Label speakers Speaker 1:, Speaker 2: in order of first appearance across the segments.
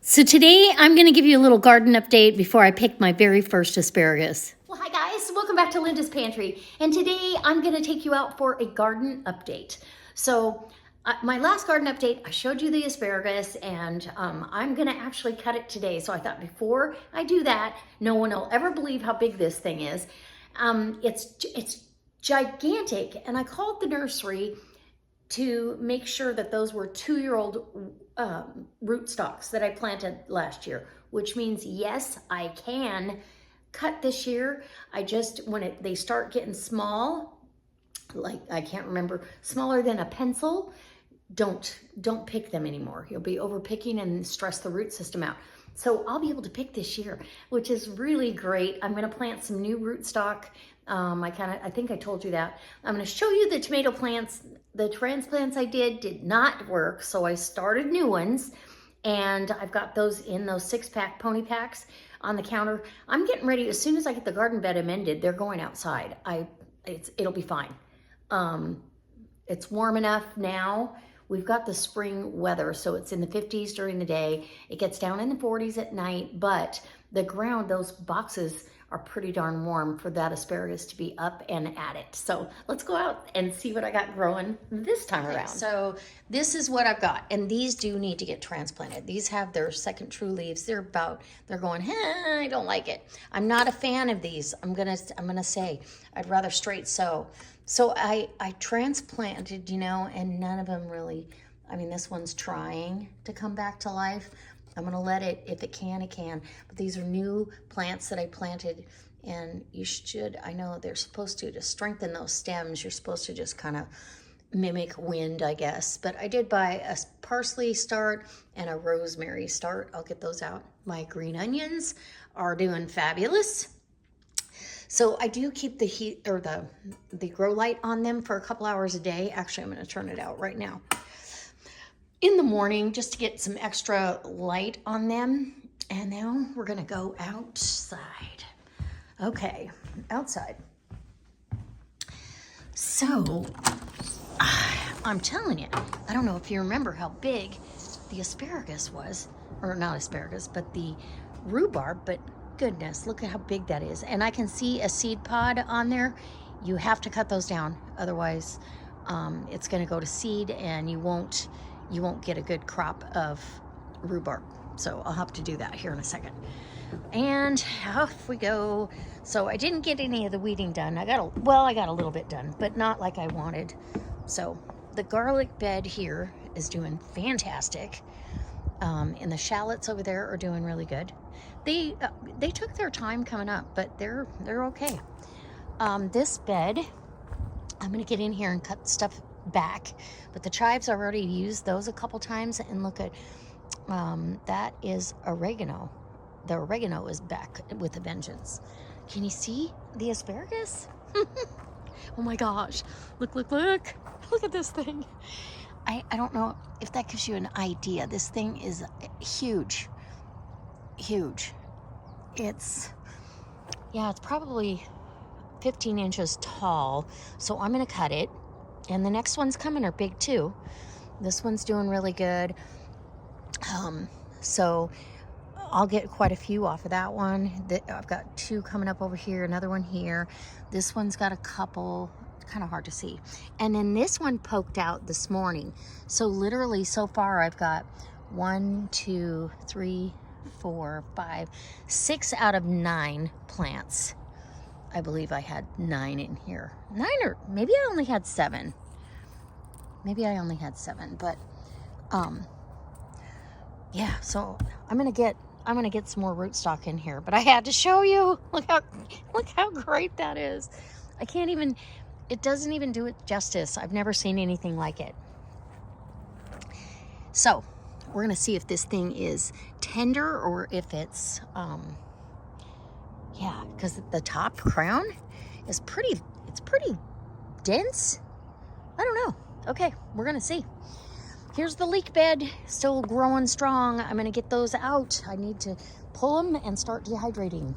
Speaker 1: So today I'm going to give you a little garden update before I pick my very first asparagus.
Speaker 2: Well, hi guys, welcome back to Linda's Pantry. And today I'm going to take you out for a garden update. So my last garden update, I showed you the asparagus and I'm going to actually cut it today. So I thought before I do that, no one will ever believe how big this thing is. It's gigantic, and I called the nursery to make sure that those were 2-year-old rootstocks that I planted last year, which means yes, I can cut this year. I just, when they start getting small, like I can't remember, smaller than a pencil, don't pick them anymore. You'll be over picking and stress the root system out. So I'll be able to pick this year, which is really great. I'm going to plant some new rootstock. I think I told you that. I'm going to show you the tomato plants. The transplants I did not work, so I started new ones, and I've got those in those 6-pack pony packs on the counter. I'm getting ready. As soon as I get the garden bed amended, they're going outside. It'll be fine. It's warm enough now. We've got the spring weather, so it's in the 50s during the day. It gets down in the 40s at night, but the ground, those boxes are pretty darn warm for that asparagus to be up and at it. So let's go out and see what I got growing this time around. So this is what I've got, and these do need to get transplanted. These have their second true leaves. They're going, I don't like it. I'm not a fan of these. I'm gonna say I'd rather straight sow. So I transplanted, and none of them really, this one's trying to come back to life. I'm gonna let it, if it can, it can. But these are new plants that I planted, and you should, I know they're supposed to strengthen those stems. You're supposed to just kind of mimic wind, I guess. But I did buy a parsley start and a rosemary start. I'll get those out. My green onions are doing fabulous. So I do keep the heat or the grow light on them for a couple hours a day. Actually, I'm going to turn it out right now in the morning just to get some extra light on them. And now we're going to go outside. Okay, outside. So I'm telling you, I don't know if you remember how big the asparagus was, or not asparagus, but the rhubarb, but goodness, look at how big that is. And I can see a seed pod on there. You have to cut those down, otherwise it's going to go to seed and you won't get a good crop of rhubarb. So I'll have to do that here in a second. And off we go. So I didn't get any of the weeding done. I got a little bit done, but not like I wanted. So the garlic bed here is doing fantastic. And the shallots over there are doing really good. They took their time coming up, but they're okay. This bed, I'm gonna get in here and cut stuff back, but the chives, I've already used those a couple times, and look at that is oregano. The oregano is back with a vengeance. Can you see the asparagus? Oh my gosh, look at this thing. I don't know if that gives you an idea. This thing is huge. It's probably 15 inches tall. So I'm gonna cut it, and the next ones coming are big too. This one's doing really good. So I'll get quite a few off of that one. I've got 2 coming up over here, another one here. This one's got a couple, kind of hard to see. And then this one poked out this morning. So literally so far I've got 1, 2, 3, 4, 5, 6 out of 9 plants. I believe I had 9 in here. 9, or maybe I only had 7. But yeah, so I'm gonna get some more rootstock in here, but I had to show you. Look how great that is. It doesn't even do it justice. I've never seen anything like it. So we're gonna see if this thing is tender or if it's because the top crown is pretty dense. I don't know. Okay, we're gonna see. Here's the leek bed, still growing strong. I'm gonna get those out. I need to pull them and start dehydrating.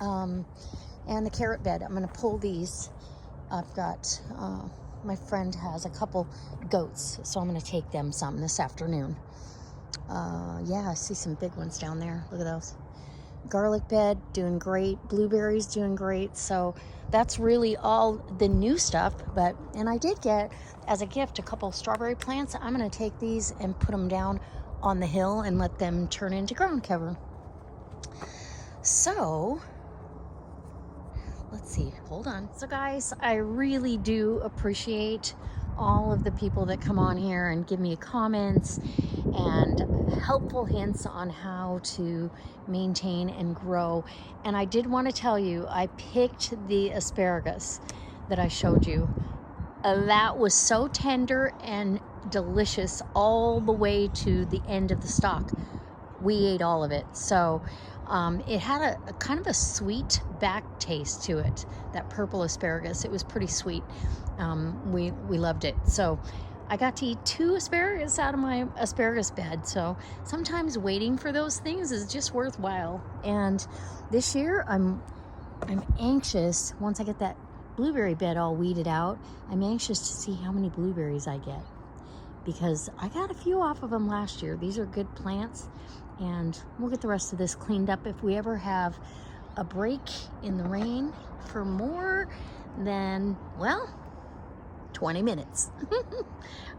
Speaker 2: And the carrot bed, I'm gonna pull these. I've got, my friend has a couple goats, so I'm gonna take them some this afternoon.
Speaker 1: Yeah, I see some big ones down there. Look at those. Garlic bed doing great. Blueberries doing great. So that's really all the new stuff. And I did get as a gift a couple strawberry plants. I'm going to take these and put them down on the hill and let them turn into ground cover. So let's see, hold on. So guys, I really do appreciate all of the people that come on here and give me comments and helpful hints on how to maintain and grow. And I did want to tell you, I picked the asparagus that I showed you. That was so tender and delicious all the way to the end of the stalk. We ate all of it. So it had a kind of a sweet back taste to it, that purple asparagus. It was pretty sweet. We loved it. So I got to eat 2 asparagus out of my asparagus bed. So sometimes waiting for those things is just worthwhile. And this year I'm anxious, once I get that blueberry bed all weeded out, I'm anxious to see how many blueberries I get, because I got a few off of them last year. These are good plants, and we'll get the rest of this cleaned up. If we ever have a break in the rain for more than, well, 20 minutes.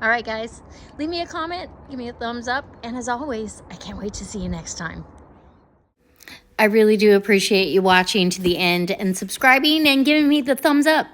Speaker 1: All right, guys, leave me a comment, give me a thumbs up, and as always, I can't wait to see you next time. I really do appreciate you watching to the end and subscribing and giving me the thumbs up.